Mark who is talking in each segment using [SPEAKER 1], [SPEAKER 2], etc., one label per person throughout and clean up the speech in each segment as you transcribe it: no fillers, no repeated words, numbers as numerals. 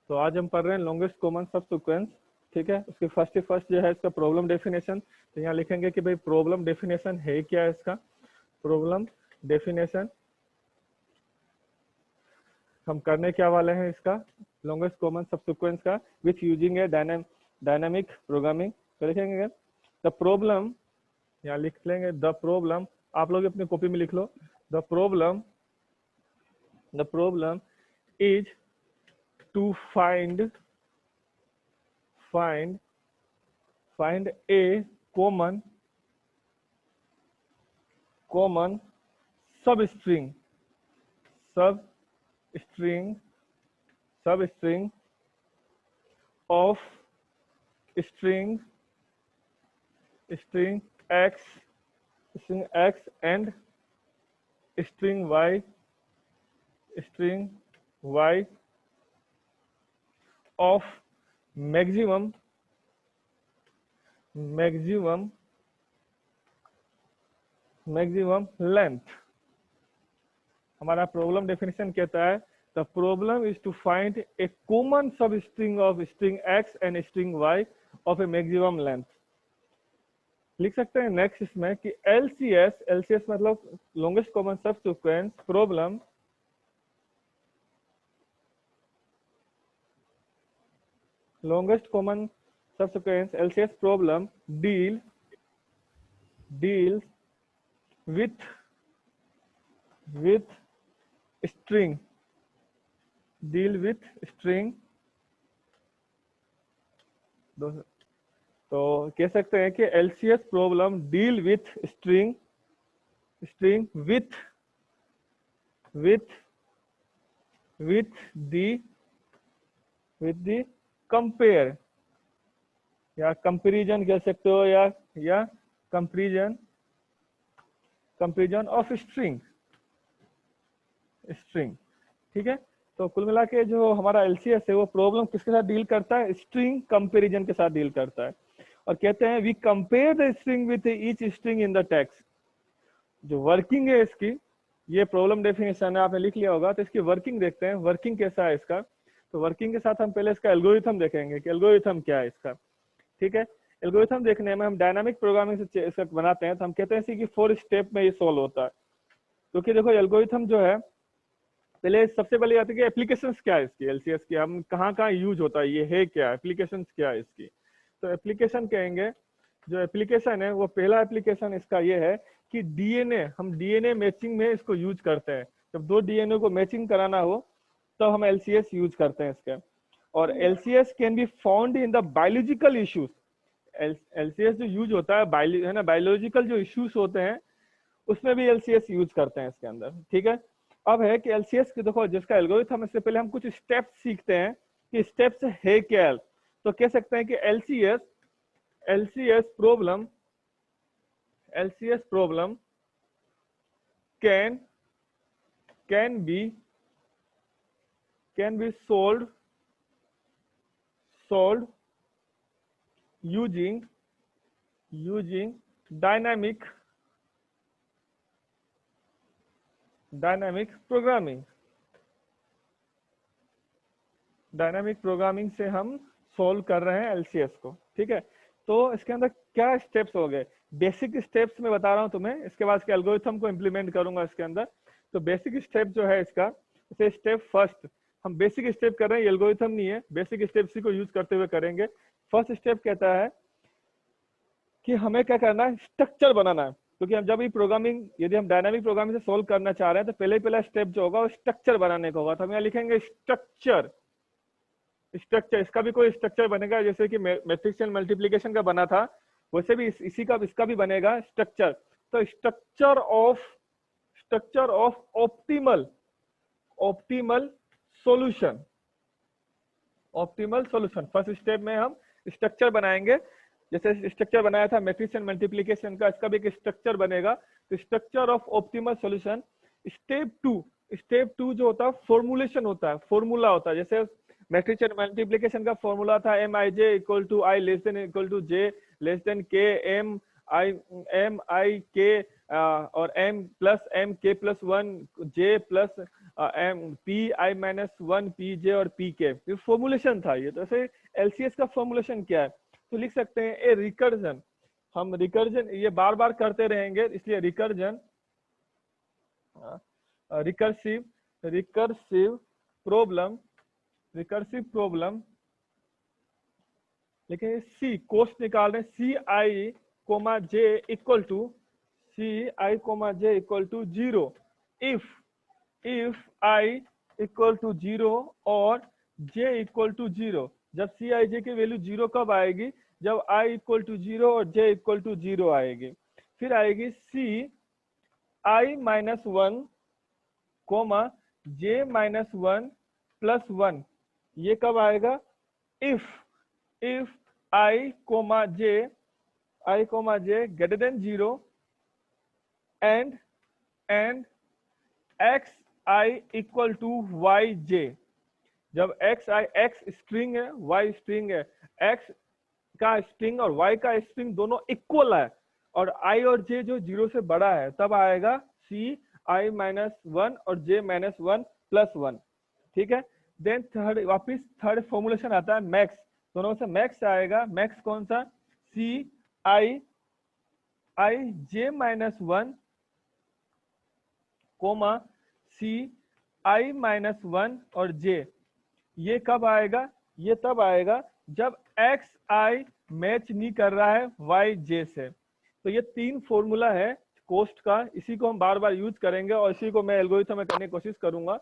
[SPEAKER 1] तो आज हम पढ़ रहे हैं लॉन्गेस्ट कॉमन सब सीक्वेंस। ठीक है, उसके फर्स्ट जो है इसका प्रॉब्लम डेफिनेशन। तो यहाँ लिखेंगे कि भाई प्रॉब्लम डेफिनेशन है क्या है इसका। प्रॉब्लम डेफिनेशन हम करने क्या वाले हैं इसका लॉन्गेस्ट कॉमन सब सीक्वेंस का with using a dynamic programming. तो लिखेंगे द प्रॉब्लम, यहाँ लिख लेंगे द प्रॉब्लम, आप लोग अपनी कॉपी में लिख लो। The problem is to find a common substring substring substring of string string x and string y of maximum length. हमारा प्रॉब्लम डेफिनेशन कहता है the problem is to find a common substring of string X and string Y of a maximum length. लिख सकते हैं next इसमें कि LCS मतलब longest common subsequence problem longest common subsequence LCS problem deals with string तो कह सकते हैं कि LCS problem deal with string with the compare या कंपेरिजन कह सकते हो या कंपेरिजन ऑफ स्ट्रिंग। ठीक है, तो कुल मिला के जो हमारा एलसीएस है वो प्रॉब्लम किसके साथ डील करता है, स्ट्रिंग कंपेरिजन के साथ डील करता है। और कहते हैं we compare the string with each string in the text. जो वर्किंग है इसकी, ये प्रॉब्लम डेफिनेशन है, आपने लिख लिया होगा। तो इसकी वर्किंग देखते हैं, वर्किंग कैसा है इसका। तो वर्किंग के साथ हम पहले इसका एल्गोरिथम देखेंगे कि एल्गोरिथम क्या है इसका। ठीक है, एल्गोरिथम देखने में हम डायनामिक प्रोग्रामिंग से इसका बनाते हैं, तो हम कहते हैं कि 4 स्टेप में ये सॉल्व होता है। क्योंकि देखो एल्गोरिथम जो है, पहले सबसे पहले आती है एप्लीकेशंस क्या है इसकी, एलसीएस की हम कहाँ यूज होता है, ये है क्या, एप्लीकेशंस क्या है इसकी। तो एप्लीकेशन कहेंगे, जो एप्लीकेशन है वो पहला एप्लीकेशन इसका ये है कि हम डीएनए मैचिंग में इसको यूज करते हैं। जब 2 डीएनए को मैचिंग कराना हो तब हम एलसीएस यूज करते हैं इसका। और LCS can be found in the biological issues. LCS जो यूज होता है ना, बायोलॉजिकल जो इश्यूज होते हैं उसमें भी एलसीएस यूज करते हैं इसके अंदर। ठीक है, अब है कि एलसीएस की देखो जिसका एल्गोरिथम, इससे पहले हम कुछ स्टेप्स सीखते हैं कि स्टेप्स है क्या। तो कह सकते हैं कि LCS problem can be solved using dynamic programming से हम सोल्व कर रहे हैं एलसीएस को। ठीक है, तो इसके अंदर क्या स्टेप्स हो गए, बेसिक स्टेप्स में बता रहा हूं तुम्हें, इसके बाद इसके एल्गोरिथम को इंप्लीमेंट करूंगा इसके अंदर। तो बेसिक स्टेप जो है इसका, जैसे स्टेप फर्स्ट, हम बेसिक स्टेप कर रहे हैं, एल्गोरिथम नहीं है, बेसिक स्टेप को यूज करते हुए करेंगे। फर्स्ट स्टेप कहता है कि हमें क्या करना है, स्ट्रक्चर बनाना है। क्योंकि हम जब भी प्रोग्रामिंग, यदि हम डायनामिक प्रोग्रामिंग से सोल्व करना चाह रहे हैं तो पहला स्टेप जो होगा वो स्ट्रक्चर बनाने का होगा। तो हम यहाँ लिखेंगे स्ट्रक्चर। इसका भी कोई स्ट्रक्चर बनेगा, जैसे कि मैट्रिक्स एंड मल्टीप्लिकेशन का बना था, वैसे भी इसका भी बनेगा स्ट्रक्चर। तो structure of optimal solution. First step में हम स्ट्रक्चर बनाएंगे, जैसे स्ट्रक्चर बनाया था मैट्रिक्स एंड मल्टीप्लिकेशन का, इसका भी एक स्ट्रक्चर बनेगा। तो structure of optimal solution. Step two जो होता है फॉर्मुलेशन होता है, फॉर्मूला होता है। जैसे मैट्रिक्स एंड मल्टीप्लिकेशन का फॉर्मूला था MIJ equal to I less than equal to J less than K M I K और M plus M K plus 1 J plus P I minus one P J और P के, ये formulation था ये। तो ऐसे LCS का formulation क्या है, तो लिख सकते हैं ए रिकर्जन, हम रिकर्जन ये बार बार करते रहेंगे इसलिए recursion, recursive recursive problem, recursive problem, लेकिन सी कोस्ट निकाल रहे हैं, C I comma J equal to, C I comma J equal to 0 if I equal to 0 और j इक्वल टू 0। जब सी आई जे की वैल्यू 0 कब आएगी, जब i इक्वल टू 0 और j इक्वल टू 0 आएगी। फिर आएगी C I minus one comma j minus one plus one, ये कब आएगा, if i comma j greater than 0 and X I equal to Y J. जब एक्स स्ट्रिंग है, Y string है, एक्स का स्ट्रिंग और वाई का स्ट्रिंग दोनों इक्वल है और आई और जे जो 0 से बड़ा है, तब आएगा सी आई माइनस वन और जे माइनस वन प्लस वन। ठीक है, देन वापिस थर्ड फॉर्मुलेशन आता है मैक्स, दोनों से मैक्स आएगा। मैक्स कौन सा, सी आई जे minus one comma C I minus one और जे, ये कब आएगा, ये तब आएगा जब एक्स आई मैच नहीं कर रहा है वाई जे से। तो ये तीन फॉर्मूला है कोस्ट का, इसी को हम बार बार यूज करेंगे और इसी को मैं एल्गोरिथम में करने की कोशिश करूंगा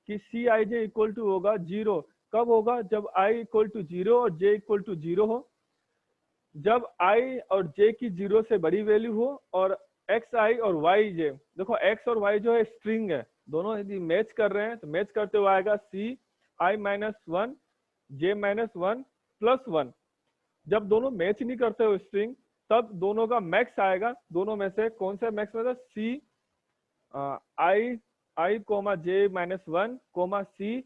[SPEAKER 1] कि सी आई जे इक्वल टू होगा 0, कब होगा, जब आई इक्वल टू 0 और जे इक्वल टू 0 हो, जब आई और जे की 0 से बड़ी वैल्यू हो, और एक्स आई और वाई जे, देखो एक्स और वाई जो है स्ट्रिंग है, दोनों यदि मैच कर रहे हैं तो मैच करते हुए आएगा सी I minus one J minus one plus one. जब दोनों मैच नहीं करते हो स्ट्रिंग, तब दोनों का मैक्स आएगा, दोनों में से कौन सा मैक्स में, C I comma J minus one comma C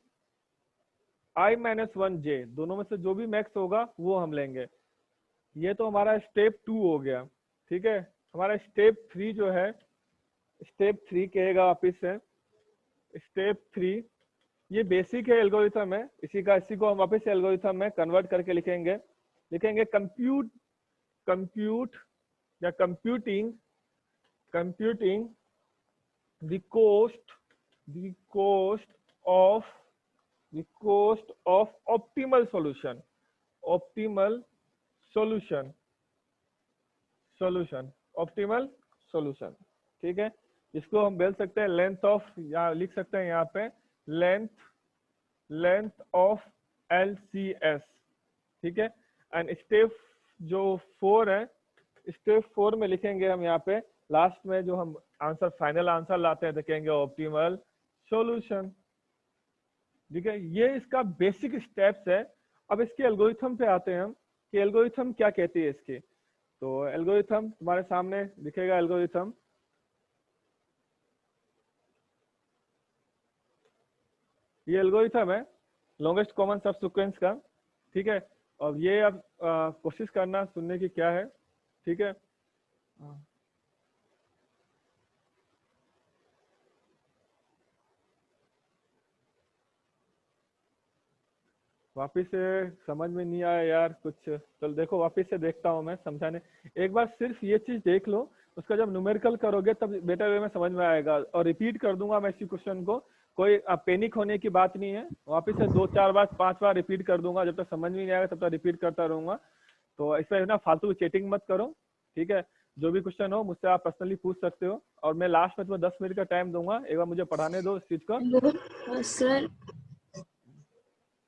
[SPEAKER 1] I minus one J, दोनों में से जो भी मैक्स होगा वो हम लेंगे। ये तो हमारा स्टेप 2 हो गया। ठीक है, हमारा स्टेप 3 जो है, स्टेप 3 कहेगा वापिस से, स्टेप 3 ये बेसिक है एल्गोरिथम है, इसी को हम वापस एल्गोरिथम में कन्वर्ट करके लिखेंगे कंप्यूट या computing the cost of optimal solution. ठीक है, इसको हम बोल सकते हैं लेंथ ऑफ, या लिख सकते हैं यहाँ पे लेंथ ऑफ LCS। ठीक है, एंड स्टेप जो 4 है, स्टेप 4 में लिखेंगे हम यहाँ पे लास्ट में जो हम आंसर फाइनल आंसर लाते हैं, देखेंगे ऑप्टिमल सॉल्यूशन। ठीक है, ये इसका बेसिक स्टेप्स है। अब इसके एल्गोरिथम पे आते हैं हम कि एल्गोरिथम क्या कहती है इसकी। तो एल्गोरिथम तुम्हारे सामने दिखेगा, एल्गोरिथम ये एल्गोरिथम है लॉन्गेस्ट कॉमन सब सीक्वेंस का। ठीक है, और ये अब कोशिश करना सुनने की क्या है। ठीक है, वापिस से समझ में नहीं आया यार कुछ, चल देखो वापिस से देखता हूँ मैं समझाने। एक बार सिर्फ ये चीज देख लो, उसका जब न्यूमेरिकल करोगे तब बेटर वे में समझ में आएगा। और रिपीट कर दूंगा मैं इसी क्वेश्चन को, कोई पैनिक होने की बात नहीं है। वापिस से 2-4 बार 5 बार रिपीट कर दूंगा, जब तक समझ में नहीं आएगा तब तक रिपीट करता रहूंगा। तो इसमें ना फालतू चेटिंग मत करो। ठीक है, जो भी क्वेश्चन हो मुझसे आप पर्सनली पूछ सकते हो, और मैं लास्ट में तुम्हें 10 मिनट का टाइम दूंगा। एक बार मुझे पढ़ाने दो इस चीज को।
[SPEAKER 2] Hello sir,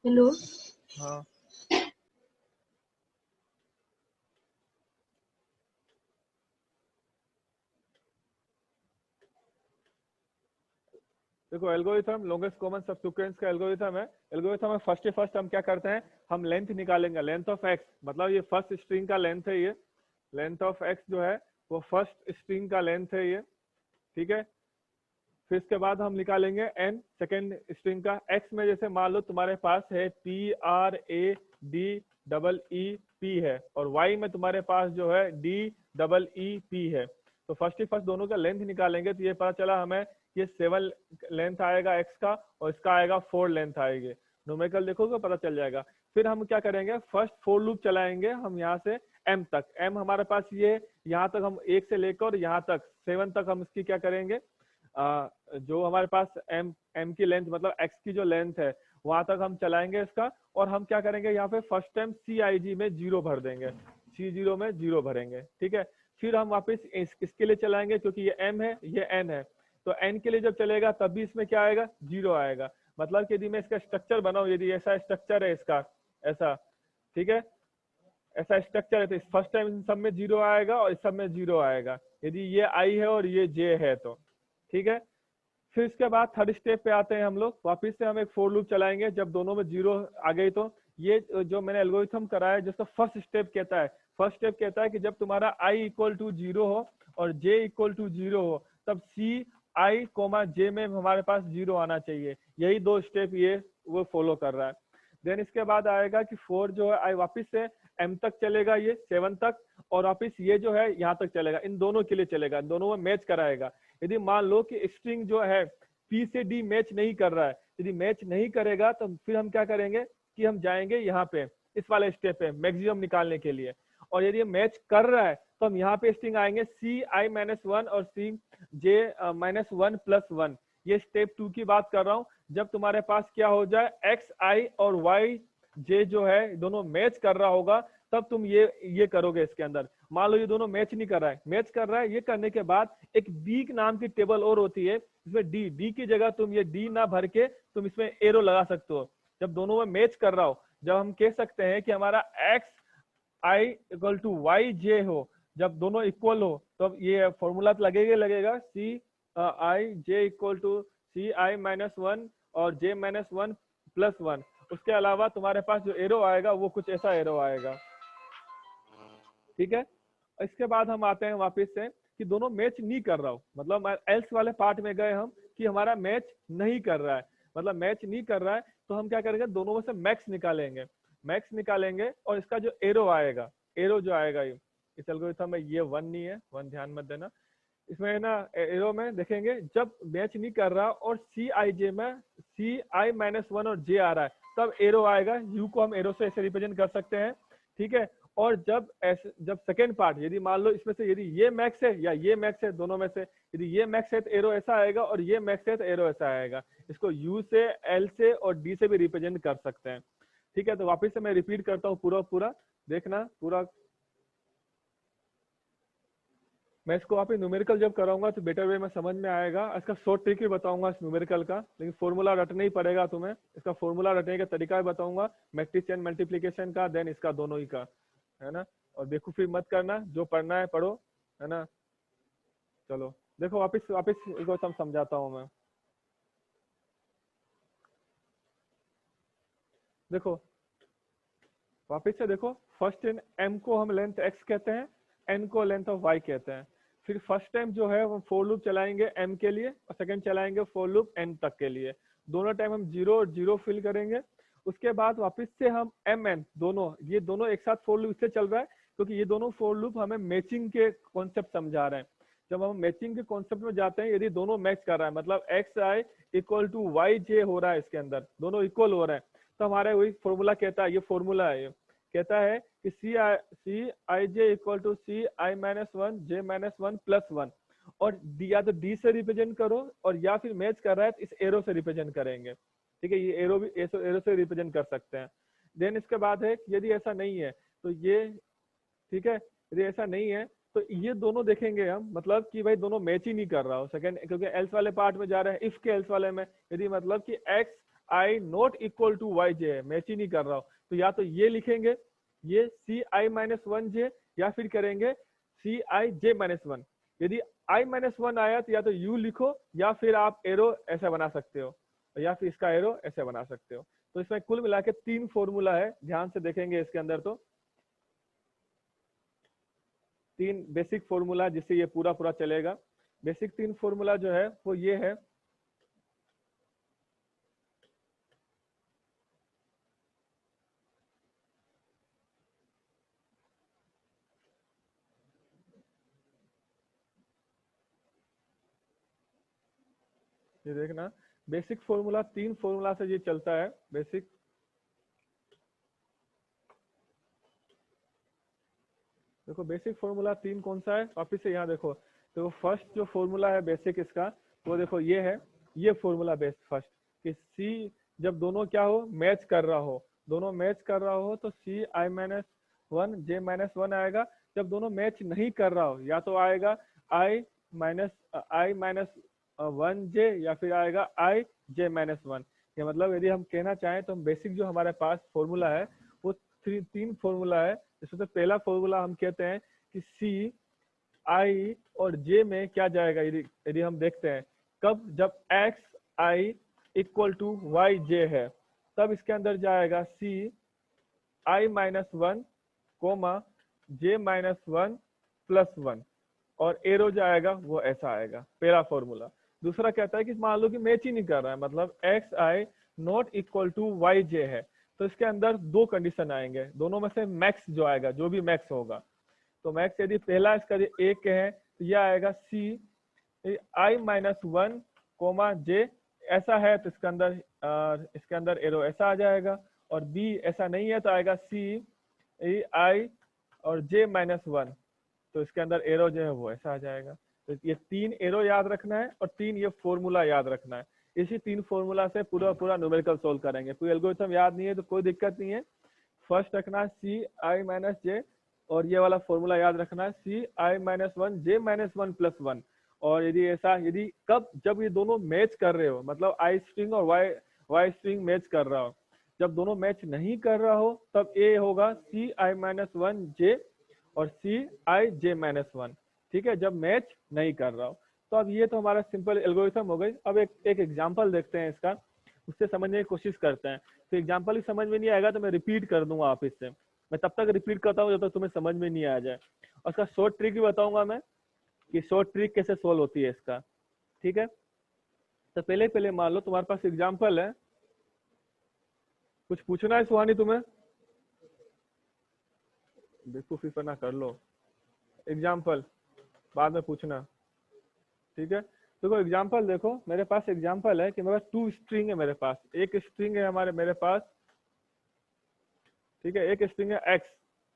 [SPEAKER 2] hello.
[SPEAKER 1] हाँ, देखो एल्गोरिथम लॉन्गेस्ट कॉमन सब सीक्वेंस का एल्गोरिथम है। एल्गोरिथम में फर्स्ट हम क्या करते हैं, हम लेंथ निकालेंगे, लेंथ ऑफ एक्स, मतलब ये फर्स्ट स्ट्रिंग का लेंथ है, ये लेंथ ऑफ एक्स जो है वो फर्स्ट स्ट्रिंग का लेंथ है ये। ठीक है, फिर इसके बाद हम निकालेंगे एन सेकेंड स्ट्रिंग का। एक्स में जैसे मान लो तुम्हारे पास है PRADEEP है, और वाई में तुम्हारे पास जो है DEEP है। तो फर्स्ट दोनों का लेंथ निकालेंगे, तो ये पता चला हमें ये 7 लेंथ आएगा x का और इसका आएगा 4 लेंथ आएगी। न्यूमेरिकल देखोगे पता चल जाएगा। फिर हम क्या करेंगे, फर्स्ट फोर लूप चलाएंगे हम यहाँ से m तक। m हमारे पास ये यहाँ तक हम 1 से लेकर यहाँ तक 7 तक हम इसकी क्या करेंगे, जो हमारे पास m की लेंथ मतलब x की जो लेंथ है वहां तक हम चलाएंगे इसका। और हम क्या करेंगे यहाँ पे फर्स्ट टाइम CIG में 0 भर देंगे, C0 में 0 भरेंगे, ठीक है। फिर हम वापस इसके लिए चलाएंगे क्योंकि ये m है ये n है, तो n के लिए जब चलेगा तब भी इसमें क्या आएगा, 0 आएगा। मतलब कि यदि मैं इसका स्ट्रक्चर बनाऊं, यदि ऐसा स्ट्रक्चर है इसका ऐसा, ठीक है, ऐसा स्ट्रक्चर है तो फर्स्ट टाइम इन सब में 0 आएगा और इस सब में 0 आएगा, यदि ये I है और ये J है तो, ठीक है। फिर इसके बाद थर्ड स्टेप पे आते हैं हम लोग, वापस से हम एक फोर लूप चलाएंगे। जब दोनों में 0 आ गई तो ये जो मैंने एल्गोरिथम कराया जिसका फर्स्ट स्टेप कहता है, फर्स्ट स्टेप कहता है कि जब तुम्हारा I इक्वल टू 0 हो और J इक्वल टू 0 हो तब CI, J में हमारे पास 0 आना चाहिए। यही दो स्टेप ये वो फॉलो कर रहा है। देन इसके बाद आएगा कि 4 जो है I वापिस से M तक चलेगा, ये 7 तक, और वापिस ये जो है यहाँ तक चलेगा। इन दोनों के लिए चलेगा, दोनों में मैच कराएगा। यदि मान लो कि स्ट्रिंग जो है P से D मैच नहीं कर रहा है, यदि मैच नहीं करेगा तो फिर हम क्या करेंगे कि हम जाएंगे यहाँ पे इस वाले स्टेप पे मैक्सिमम निकालने के लिए। और यदि मैच कर रहा है तो हम यहाँ पे स्ट्रिंग आएंगे CI-1 और CJ-1 + 1। ये स्टेप 2 की बात कर रहा हूँ। जब तुम्हारे पास क्या हो जाए XI और YJ जो है दोनों मैच कर रहा होगा तब तुम ये करोगे। इसके अंदर मान लो ये दोनों मैच नहीं कर रहा है, मैच कर रहा है, ये करने के बाद एक B नाम की टेबल और होती है, इसमें D की जगह तुम ये D ना भर के तुम इसमें एरो लगा सकते हो। जब दोनों में मैच कर रहा हो, जब हम कह सकते हैं कि हमारा XI = YJ हो, जब दोनों इक्वल हो तो अब ये फॉर्मूला लगेगा CIJ = CI-1 और J-1 + 1। उसके अलावा तुम्हारे पास जो एरो आएगा वो कुछ ऐसा एरो आएगा, ठीक है। इसके बाद हम आते हैं वापस से कि दोनों मैच नहीं कर रहा हो, मतलब एल्स वाले पार्ट में गए हम कि हमारा मैच नहीं कर रहा है, मतलब मैच नहीं कर रहा है तो हम क्या करेंगे, दोनों में से मैक्स निकालेंगे। मैक्स निकालेंगे और इसका जो एरो आएगा, एरो जो आएगा ये इस एल्गोरिथम में ये 1 नहीं है, 1 ध्यान मत देना। इसमें ना एरो में देखेंगे जब मैच नहीं कर रहा और CIJ में CI-1 और J आ रहा है तब एरो आएगा। U को हम एरो से ऐसे रिप्रेजेंट कर सकते हैं, ठीक है। और जब सेकेंड पार्ट, यदि मान लो इसमें से यदि ये मैक्स है या ये मैक्स है, दोनों में से यदि ये मैक्स है तो एरो ऐसा आएगा और ये मैक्स है तो एरो ऐसा आएगा। इसको U से, L से और D से भी रिप्रेजेंट कर सकते हैं, ठीक है। तो वापस से मैं रिपीट करता हूँ पूरा देखना पूरा। मैं इसको आप न्यूमेरिकल जब कराऊंगा तो बेटर वे में समझ में आएगा। इसका शॉर्ट ट्रिक भी बताऊंगा इस न्यूमेरिकल का, लेकिन फॉर्मूला रटना ही पड़ेगा तुम्हें। इसका फॉर्मूला रटने का तरीका भी बताऊंगा, मैट्रिक्स एंड मल्टीप्लीकेशन का, देन इसका दोनों ही का, है ना। और बेवकूफी मत करना, जो पढ़ना है पढ़ो, है ना। चलो देखो वापिस वापिस इसको समझाता हूँ मैं। देखो वापिस से देखो, फर्स्ट इन m को हम लेंथ x कहते हैं, n को लेंथ ऑफ y कहते हैं। फिर फर्स्ट टाइम जो है वो फोर लूप चलाएंगे m के लिए और सेकंड चलाएंगे फोर लूप n तक के लिए। दोनों टाइम हम 0 और 0 फिल करेंगे। उसके बाद वापस से हम mn दोनों, ये दोनों एक साथ फोर लूप इससे चल रहा है क्योंकि ये दोनों फोर लूप हमें मैचिंग के कॉन्सेप्ट समझा रहे हैं। जब हम मैचिंग के कॉन्सेप्ट में जाते हैं, यदि दोनों मैच कर रहा है मतलब XI = YJ हो रहा है, इसके अंदर दोनों इक्वल हो रहे हैं, तो हमारे वही फॉर्मूला कहता है, ये फॉर्मूला है, ये कहता है कि CIJ = CI-1 J-1 + 1। और या तो D से रिप्रेजेंट करो और या फिर मैच कर रहा है तो इस एरो से रिप्रेजेंट करेंगे, ठीक है। ये एरो भी एरो से रिप्रेजेंट कर सकते हैं। देन इसके बाद है यदि ऐसा नहीं है तो ये, ठीक है, यदि ऐसा नहीं है तो ये दोनों देखेंगे हम, मतलब कि भाई दोनों मैच ही नहीं कर रहा हो सेकंड, क्योंकि एल्स वाले पार्ट में जा रहे हैं, इफ के एल्स वाले में यदि मतलब कि XI ≠ YJ है, मैच ही नहीं कर रहा हो, तो या तो ये लिखेंगे ये CI-1 J या फिर करेंगे CIJ-1। यदि I-1 आया तो या तो U लिखो या फिर आप एरो ऐसे बना सकते हो या फिर इसका एरो ऐसे बना सकते हो। तो इसमें कुल मिला के 3 फॉर्मूला है, ध्यान से देखेंगे इसके अंदर तो 3 बेसिक फॉर्मूला जिससे ये पूरा चलेगा। बेसिक 3 फॉर्मूला जो है वो ये है, ये देखना बेसिक फॉर्मूला, 3 फॉर्मूला से ये चलता है बेसिक। देखो बेसिक फॉर्मूला 3 कौन सा है, वापिस से यहाँ देखो। तो फर्स्ट जो फॉर्मूला है बेसिक इसका, वो देखो ये है, ये फॉर्मूला बेस्ट फर्स्ट, कि सी जब दोनों क्या हो, मैच कर रहा हो, दोनों मैच कर रहा हो तो सी I minus one J minus one आएगा। जब दोनों मैच नहीं कर रहा हो, या तो आएगा आई माइनस वन जे, या फिर आएगा आई जे माइनस वन। ये मतलब यदि हम कहना चाहें तो बेसिक जो हमारे पास फॉर्मूला है वो 3 फॉर्मूला है। इसमें तो पहला फॉर्मूला हम कहते हैं कि सी आई और जे में क्या जाएगा, यदि यदि हम देखते हैं कब, जब X I equal to Y J है, तब इसके अंदर जाएगा C I minus one comma J minus one plus one, और एरो जाएगा वो ऐसा आएगा, पहला फॉर्मूला। दूसरा कहता है कि मान लो कि मैच ही नहीं कर रहा है, मतलब X I not equal to Y J है, तो इसके अंदर 2 कंडीशन आएंगे, दोनों में से मैक्स जो आएगा, जो भी मैक्स होगा। तो मैक्स यदि पहला इसका एक है तो यह आएगा सी आई माइनस वन कोमा जे, ऐसा है तो इसके अंदर एरो ऐसा आ जाएगा। और बी ऐसा नहीं है तो आएगा सी आई और जे माइनस वन, तो इसके अंदर एरो जो है वो ऐसा आ जाएगा। तो ये 3 एरो याद रखना है और 3 ये फॉर्मूला याद रखना है। इसी 3 फॉर्मूला से पूरा न्यूमेरिकल सोल्व करेंगे। कोई एल्गोरिथम याद नहीं है तो कोई दिक्कत नहीं है, फर्स्ट रखना है सी आई माइनस जे, और ये वाला फॉर्मूला याद रखना है सी I minus one J minus one plus one. और यदि कब, जब ये दोनों मैच कर रहे हो, मतलब आई स्ट्रिंग और वाई स्ट्रिंग मैच कर रहा हो। जब दोनों मैच नहीं कर रहा हो तब ए होगा सी आई माइनस वन जे और सी आई जे माइनस वन, ठीक है, जब मैच नहीं कर रहा हो। तो अब ये तो हमारा सिंपल एल्गोरिथम हो गई। अब एक एग्जांपल देखते हैं इसका, उससे समझने की कोशिश करते हैं। तो एग्जांपल ही समझ में नहीं आएगा तो मैं रिपीट कर दूंगा वापिस से, मैं तब तक रिपीट करता हूँ जब तक तुम्हें समझ में नहीं आ जाए। और उसका शॉर्ट ट्रिक भी बताऊंगा मैं कि शॉर्ट ट्रिक कैसे सोल्व होती है इसका, ठीक है। तो पहले मान लो तुम्हारे पास एग्जाम्पल है, कुछ पूछना है सुहानी तुम्हें, बेवकूफी ना कर लो, एग्जाम्पल बाद में पूछना, ठीक है। देखो एग्जाम्पल, देखो मेरे पास एग्जाम्पल है कि मेरे पास 2 स्ट्रिंग है, मेरे पास एक स्ट्रिंग है मेरे पास, ठीक है, एक स्ट्रिंग है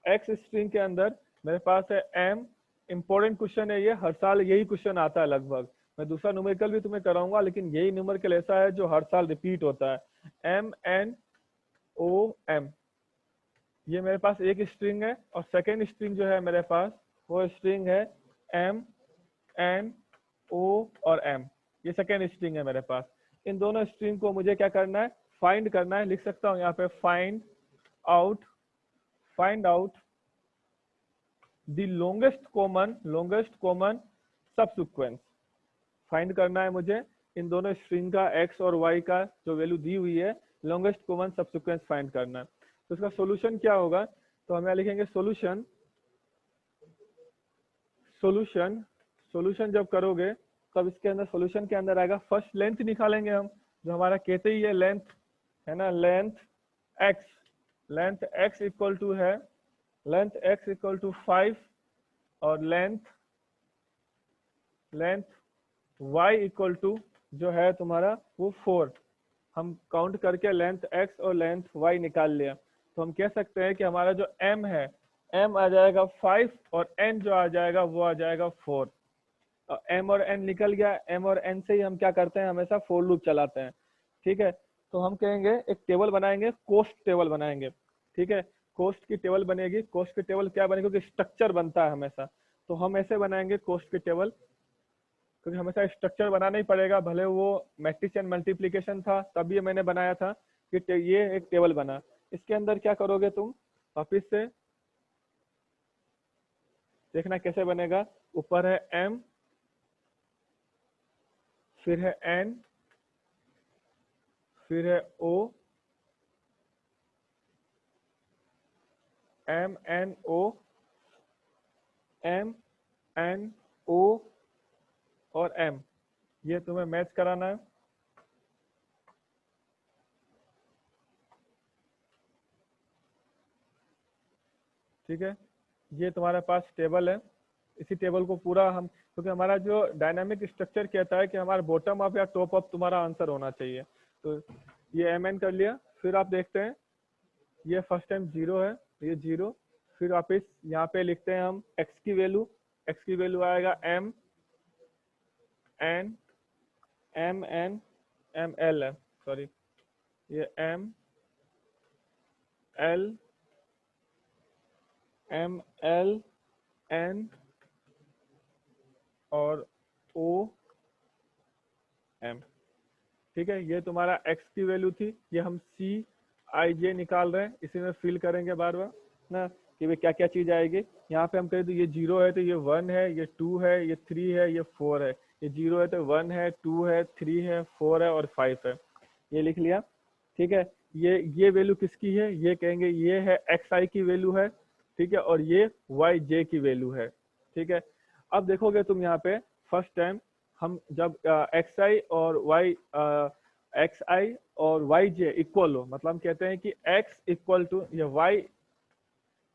[SPEAKER 1] एक्स स्ट्रिंग के अंदर मेरे पास है एम। इंपॉर्टेंट क्वेश्चन है ये, हर साल यही क्वेश्चन आता है लगभग। मैं दूसरा न्यूमेरिकल भी तुम्हें कराऊंगा, लेकिन यही न्यूमेरिकल ऐसा है जो हर साल रिपीट होता है, एम एन ओ एम। ये मेरे पास एक स्ट्रिंग है, और सेकेंड स्ट्रिंग जो है मेरे पास वो स्ट्रिंग है एम एन ओ और एम। ये सेकेंड स्ट्रिंग है मेरे पास। इन दोनों स्ट्रिंग को मुझे क्या करना है, फाइंड करना है। लिख सकता हूँ यहाँ पे find out the longest common subsequence. Find करना है मुझे इन दोनों स्ट्रिंग का, एक्स और वाई का जो वैल्यू दी हुई है, लॉन्गेस्ट कॉमन सबसिक्वेंस फाइंड करना है। तो इसका सॉल्यूशन क्या होगा, तो हम यहाँ लिखेंगे सॉल्यूशन जब करोगे तब इसके अंदर सॉल्यूशन के अंदर आएगा, फर्स्ट लेंथ निकालेंगे हम, जो हमारा कहते ही है लेंथ, है ना, लेंथ एक्स इक्वल टू है, लेंथ एक्स इक्वल टू 5, और लेंथ y इक्वल टू जो है तुम्हारा वो 4। हम काउंट करके लेंथ x और लेंथ y निकाल लिया, तो हम कह सकते हैं कि हमारा जो m है, m आ जाएगा 5 और n जो आ जाएगा वो आ जाएगा 4। m और n निकल गया, m और n से ही हम क्या करते हैं, हमेशा फॉर लूप चलाते हैं, ठीक है। तो हम कहेंगे एक टेबल बनाएंगे, कोस्ट टेबल बनाएंगे, ठीक है। कोस्ट की टेबल बनेगी, कोस्ट की टेबल क्या बनेगी, क्योंकि स्ट्रक्चर बनता है हमेशा, तो हम ऐसे बनाएंगे कोस्ट की टेबल, क्योंकि हमेशा स्ट्रक्चर बनाना ही पड़ेगा, भले वो मैट्रिक्स एंड मल्टीप्लिकेशन था तब ये मैंने बनाया था कि ये एक टेबल बना। इसके अंदर क्या करोगे तुम, वापिस से देखना कैसे बनेगा। ऊपर है m, फिर है n, फिर है o, m n o और m, ये तुम्हें मैच कराना है, ठीक है। ये तुम्हारे पास टेबल है, इसी टेबल को पूरा हम, क्योंकि हमारा जो डायनामिक स्ट्रक्चर कहता है कि हमारा बॉटम अप या टॉप अप तुम्हारा आंसर होना चाहिए। तो ये एम एन कर लिया। फिर आप देखते हैं ये फर्स्ट टाइम 0 है, ये 0। फिर वापिस यहाँ पे लिखते हैं हम एक्स की वैल्यू। एक्स की वैल्यू आएगा M N M N M L है, सॉरी, ये M L M L N और ओ एम। ठीक है, ये तुम्हारा x की वैल्यू थी। ये हम सी आई जे निकाल रहे हैं, इसी में फिल करेंगे बार बार ना कि भाई क्या क्या चीज आएगी। यहाँ पे हम कहें तो ये 0 है तो ये 1 है, ये 2 है, ये 3 है, ये 4 है। ये 0 है तो 1 है, 2 है, 3 है, 4 है और 5 है। ये लिख लिया। ठीक है, ये वैल्यू किसकी है, ये कहेंगे ये है एक्स आई की वैल्यू है। ठीक है, और ये वाई जे की वैल्यू है। ठीक है, अब देखोगे तुम यहाँ पे फर्स्ट टाइम हम जब एक्स आई और वाई एक्स आई और वाई जे इक्वल हो, मतलब हम कहते हैं कि x इक्वल टू ये y,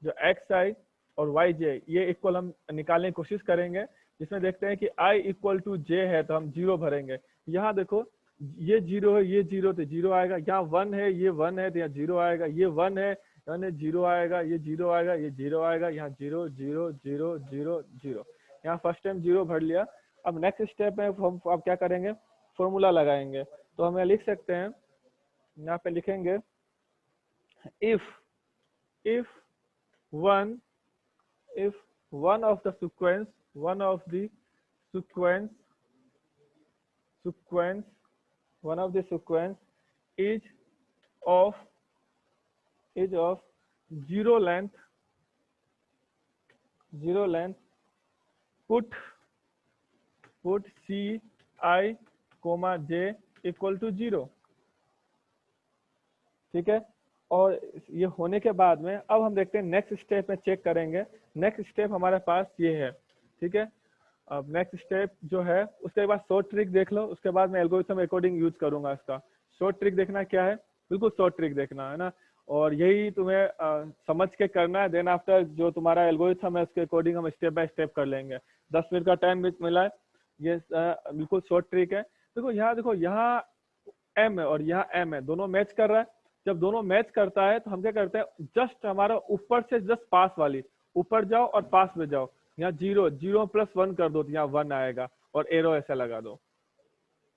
[SPEAKER 1] जो एक्स आई और वाई जे ये इक्वल हम निकालने की कोशिश करेंगे, जिसमें देखते हैं कि i इक्वल टू जे है तो हम 0 भरेंगे। यहाँ देखो ये 0 है, ये 0 तो 0 आएगा। यहाँ 1 है, ये 1 है तो यहाँ 0 आएगा। ये 1 है यानी 0 आएगा, ये 0 आएगा, ये 0 आएगा। यहाँ 0 0 0 0 0। यहाँ फर्स्ट टाइम 0 भर लिया। अब नेक्स्ट स्टेप में हम अब क्या करेंगे, फॉर्मूला लगाएंगे। तो हम लिख सकते हैं, यहाँ पे लिखेंगे if one of the sequence one of the sequence is of zero length, put c I, j equal to 0। ठीक है, और ये होने के बाद में अब हम देखते हैं नेक्स्ट स्टेप में चेक करेंगे। नेक्स्ट स्टेप हमारे पास ये है। ठीक है, अब नेक्स्ट स्टेप जो है उसके बाद शॉर्ट ट्रिक देख लो, उसके बाद मैं एल्गोरिथम अकॉर्डिंग यूज करूंगा इसका। शॉर्ट ट्रिक देखना क्या है, बिल्कुल शॉर्ट ट्रिक देखना है ना, और यही तुम्हें समझ के करना है। देन आफ्टर जो तुम्हारा एल्गोरिथम है उसके अकॉर्डिंग हम स्टेप बाय स्टेप कर लेंगे। 10 मिनट का टाइम मिला है, ये बिल्कुल शॉर्ट ट्रिक है। देखो यहाँ m है और यहाँ m है, दोनों मैच कर रहा है। जब दोनों मैच करता है तो हम क्या करते हैं, जस्ट हमारा ऊपर से जस्ट पास वाली, ऊपर जाओ और पास में जाओ। यहाँ 0 0 प्लस 1 कर दो तो यहाँ 1 आएगा और एरो ऐसा लगा दो।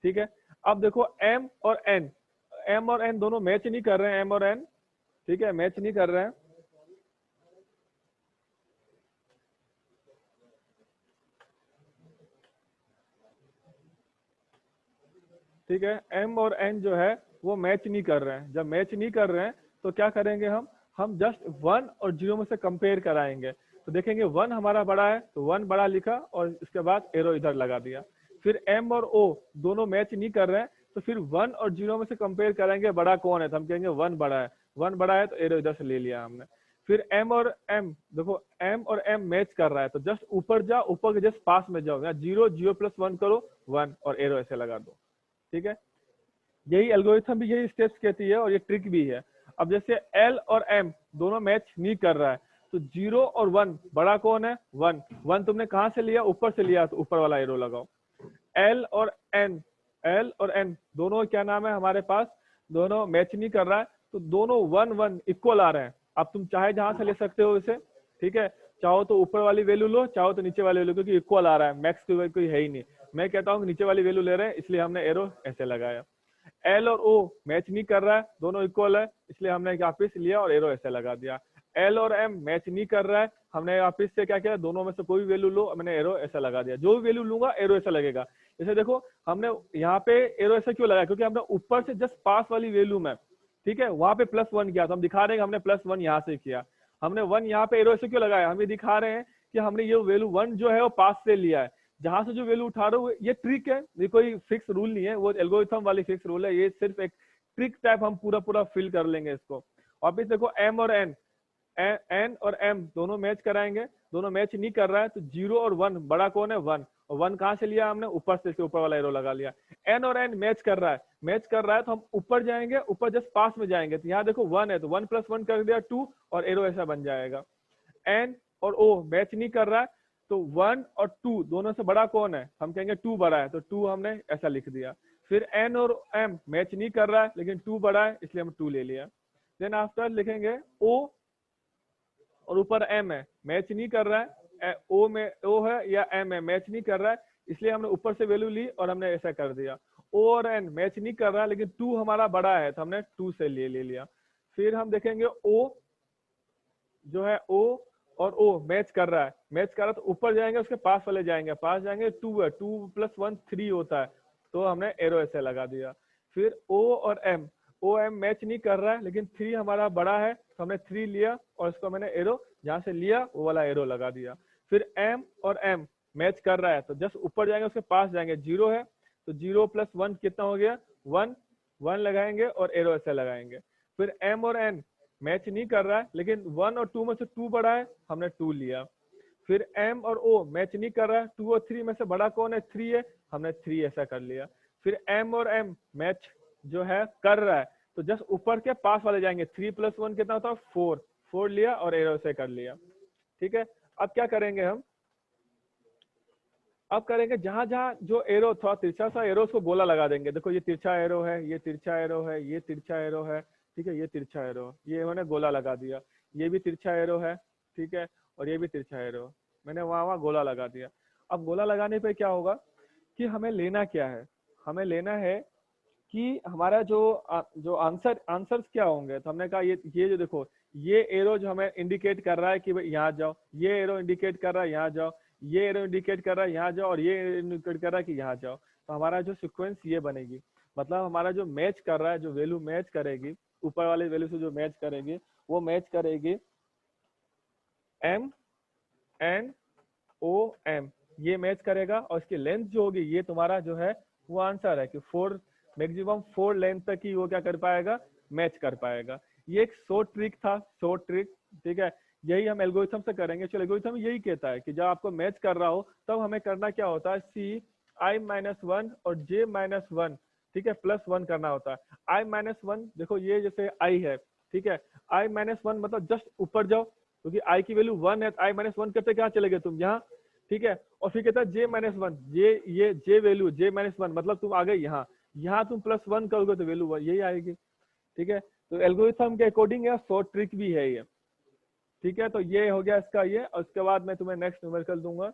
[SPEAKER 1] ठीक है, अब देखो m और n दोनों मैच नहीं कर रहे हैं, m और n। ठीक है, मैच नहीं कर रहे हैं। ठीक है, m और n जो है वो मैच नहीं कर रहे हैं। जब मैच नहीं कर रहे हैं तो क्या करेंगे, हम जस्ट 1 और 0 में से कंपेयर कराएंगे। तो देखेंगे 1 हमारा बड़ा है तो 1 बड़ा लिखा और इसके बाद एरो इधर लगा दिया। फिर m और o दोनों मैच नहीं कर रहे हैं तो फिर 1 और 0 में से कंपेयर करेंगे, बड़ा कौन है, तो हम कहेंगे 1 बड़ा है। 1 बड़ा है तो एरो इधर से ले लिया हमने। फिर m और m, देखो m और m मैच कर रहा है तो जस्ट ऊपर जाओ, ऊपर के जस्ट पास में जाओ, यहाँ 0 0 प्लस 1 करो 1 और एरो ऐसे लगा दो। ठीक है, यही एल्गोरिथम भी यही स्टेप्स कहती है और ये ट्रिक भी है। अब जैसे L और M दोनों मैच नहीं कर रहा है तो 0 और 1 बड़ा कौन है, 1 तुमने कहां से लिया, ऊपर से लिया, तो ऊपर वाला एरो लगाओ। L और N दोनों क्या नाम है हमारे पास, दोनों मैच नहीं कर रहा है तो दोनों 1 1 इक्वल आ रहे हैं। अब तुम चाहे जहां से ले सकते हो इसे। ठीक है, चाहो तो ऊपर वाली वैल्यू लो, चाहो तो नीचे वाली वैल्यू, क्योंकि इक्वल आ रहा है, मैक्स की कोई है ही नहीं। मैं कहता हूँ नीचे वाली वैल्यू ले रहे हैं इसलिए हमने एरो ऐसे लगाया। L और O मैच नहीं कर रहा है, दोनों इक्वल है, इसलिए हमने वापिस लिया और एरो ऐसे लगा दिया। L और M मैच नहीं कर रहा है, हमने वापिस से क्या किया, दोनों में से कोई भी वैल्यू लो, मैंने एरो ऐसा लगा दिया। जो भी वैल्यू लूंगा एरो ऐसा लगेगा। जैसे देखो हमने यहाँ पे एरो ऐसा क्यों लगाया, क्योंकि हमने ऊपर से जस्ट पास वाली वैल्यू में, ठीक है, वहां पे +1 किया, तो हम दिखा रहे हैं कि हमने +1 यहाँ से किया। हमने 1 यहाँ पे एरो ऐसे क्यों लगाया, हम ये दिखा रहे हैं कि हमने ये वैल्यू 1 जो है वो पास से लिया है। जहां से जो वैल्यू उठा रहे हो ये ट्रिक है, ये कोई फिक्स रूल नहीं है, वो एल्गोरिथम वाली फिक्स रूल है, ये सिर्फ एक ट्रिक टाइप हम पूरा फिल कर लेंगे इसको। वापिस देखो m और n और m दोनों मैच कराएंगे, दोनों मैच नहीं कर रहा है तो 0 और 1 बड़ा कौन है, 1, और 1 कहां से लिया हमने, ऊपर से, इसके ऊपर वाला एरो लगा लिया। n और n मैच कर रहा है तो हम ऊपर जाएंगे, ऊपर जस्ट पास में जाएंगे, तो यहाँ देखो 1 है तो 1 + 1 कर दिया 2 और एरो ऐसा बन जाएगा। n और o मैच नहीं कर रहा है तो 1 और 2 दोनों से बड़ा कौन है, हम कहेंगे 2 बड़ा है, तो 2 हमने ऐसा लिख दिया। फिर n और m मैच नहीं कर रहा है लेकिन 2 बड़ा है इसलिए हम 2 ले लिया। देन आफ्टर लिखेंगे o और ऊपर m है, मैच नहीं कर रहा है, o में o है या m है, मैच नहीं कर रहा है इसलिए हमने ऊपर से वैल्यू ली और हमने ऐसा कर दिया। o और n मैच नहीं कर रहा है लेकिन 2 हमारा बड़ा है तो हमने 2 से ले लिया। फिर हम देखेंगे o जो है o और o मैच कर रहा है, मैच कर रहा है तो ऊपर जाएंगे उसके पास वाले जाएंगे, पास जाएंगे 2 है, 2 + 1 3 होता है तो हमने एरो ऐसे लगा दिया। फिर o और m, o m मैच नहीं कर रहा है लेकिन 3 हमारा बड़ा है तो हमने 3 लिया और इसको मैंने एरो जहां से लिया वो वाला एरो लगा दिया। फिर m और m मैच कर रहा है तो जस्ट ऊपर जाएंगे उसके पास जाएंगे, 0 है तो 0 + 1 कितना हो गया 1, 1 लगाएंगे और एरो ऐसे लगाएंगे। फिर m और n मैच नहीं कर रहा है लेकिन 1 और 2 में से 2 बड़ा है हमने 2 लिया। फिर m और o मैच नहीं कर रहा है, 2 और 3 में से बड़ा कौन है 3 है, हमने 3 ऐसा कर लिया। फिर m और m मैच जो है कर रहा है तो जस्ट ऊपर के पास वाले जाएंगे, 3 + 1 कितना होता है 4, 4 लिया और एरो से कर लिया। ठीक है, अब क्या करेंगे हम, अब करेंगे जहां जहां जो एरो थोड़ा तिरछा सा एरो उसको गोला लगा देंगे। देखो ये तिरछा एरो है, ये तिरछा एरो है, ये तिरछा एरो है, ठीक है, ये तिरछा एरो, ये मैंने गोला लगा दिया। ये भी तिरछा एरो है, ठीक है, और ये भी तिरछा एरो, मैंने वहां वहां गोला लगा दिया। अब गोला लगाने पे क्या होगा कि हमें लेना क्या है, हमें लेना है कि हमारा जो आंसर्स क्या होंगे। तो हमने कहा ये जो देखो ये एरो जो हमें इंडिकेट कर रहा है कि भाई यहाँ जाओ, ये एरो इंडिकेट कर रहा है यहाँ जाओ, ये एरो इंडिकेट कर रहा है यहाँ जाओ, और ये इंडिकेट कर रहा है कि यहाँ जाओ। तो हमारा जो सीक्वेंस ये बनेगी, मतलब हमारा जो मैच कर रहा है, जो वैल्यू मैच करेगी ऊपर वाले वैल्यू से जो मैच करेगी वो मैच करेगी m n o m, ये मैच करेगा और इसकी लेंथ जो होगी ये तुम्हारा जो है वो आंसर है कि 4 मैक्सिमम 4 लेंथ तक ही वो क्या कर पाएगा, मैच कर पाएगा। ये एक शॉर्ट ट्रिक था, शॉर्ट ट्रिक, ठीक है। यही हम एल्गोरिथम से करेंगे। चलो एल्गोरिथम यही कहता है कि जब आपको मैच कर रहा हो तब हमें करना क्या होता है, ci-1 और j-1, ठीक है, +1 करना होता है। i-1 देखो ये जैसे i है, ठीक है, i-1 मतलब जस्ट ऊपर जाओ क्योंकि i की वैल्यू 1 है, i-1 करते कहाँ चले गए तुम, यहाँ, ठीक है। और फिर कहता है j-1, ये j वैल्यू j-1 मतलब तुम आ गए यहाँ, यहाँ तुम +1 करोगे तो वैल्यू यही आएगी, ठीक है। तो एल्गोरिथम के अकॉर्डिंग है, शॉर्ट ट्रिक भी है ये, ठीक है। तो ये हो गया इसका ये, और उसके बाद मैं तुम्हें नेक्स्ट न्यूमेरिकल दूंगा।